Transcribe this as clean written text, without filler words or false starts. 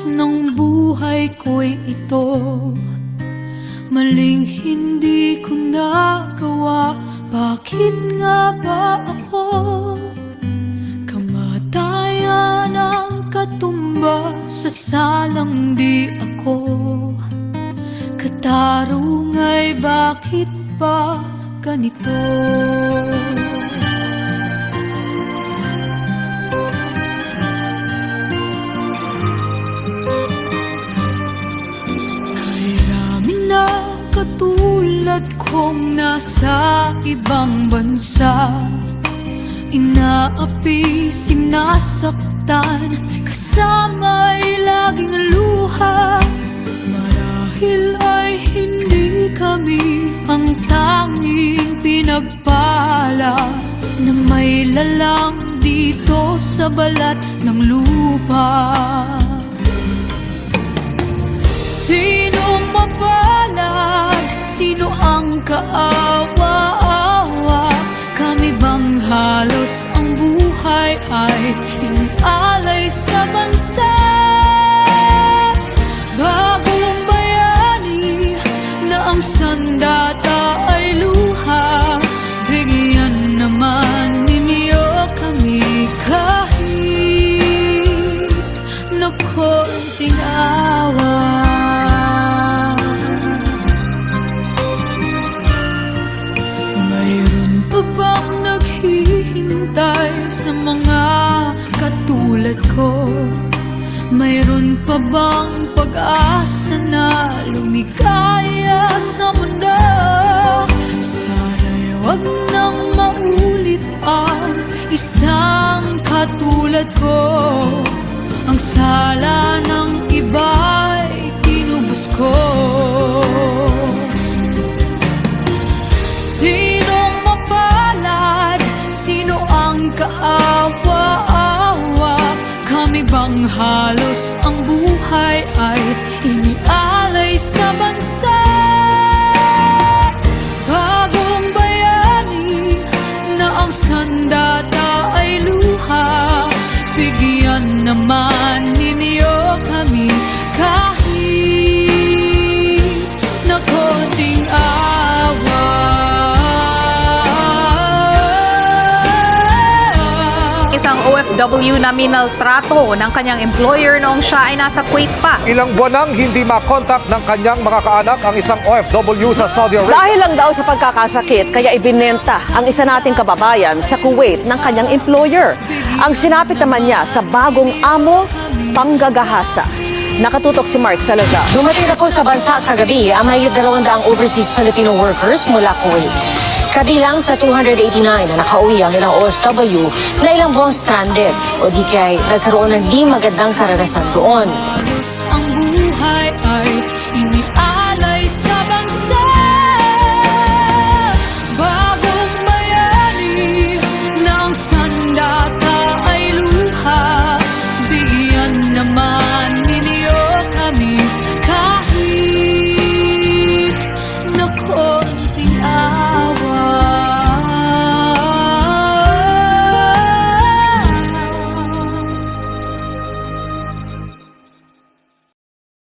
halos ng buhay ko'y ito. Maling hindi ko nagawa, bakit nga ba ako? Kamatayan ang katumba sa salang di ako. Katarungay, bakit ba ganito? Katulad kong nasa ibang bansa, inaapi, sinasaktan, kasama'y laging luha. Marahil ay hindi kami ang tanging pinagpala na may lalang dito sa balat ng lupa. Sinong mapalad? Sino ang kaawa-awa? Kami bang halos ang buhay ay inalay sa bansa? Bagong bayani na ang sandata ay luha. Bigyan naman ninyo kami kahit na konting awa. Bang naghihintay sa mga katulad ko? Mayroon pa bang pag-asa na lumikaya sa mundo? Sana'y wag nang maulit ang isang katulad ko. Ang sala ng iba'y tinubos ko. Sino ang kaawa-awa? Kami bang halos ang buhay ay inialay sa bansa? Bagong bayani na ang sandata ay luha. Bigyan naman ninyo kami kahit na konting awa. OFW na minaltrato ng kanyang employer noong siya ay nasa Kuwait pa. Ilang buwan nang hindi makontak ng kanyang mga kaanak ang isang OFW sa Saudi Arabia. Dahil lang daw sa pagkakasakit, kaya ibinenta ang isa nating kababayan sa Kuwait ng kanyang employer. Ang sinapit naman niya sa bagong amo, panggagahasa. Nakatutok si Mark Salazar. Dumating na po sa bansa kagabi ang mahigit 200 overseas Filipino workers mula Kuwait. Kabilang sa 289 na nakauwi ang ilang OFW na ilang buwang stranded o di kaya nagkaroon ng di magandang karanasan doon. Ang buhay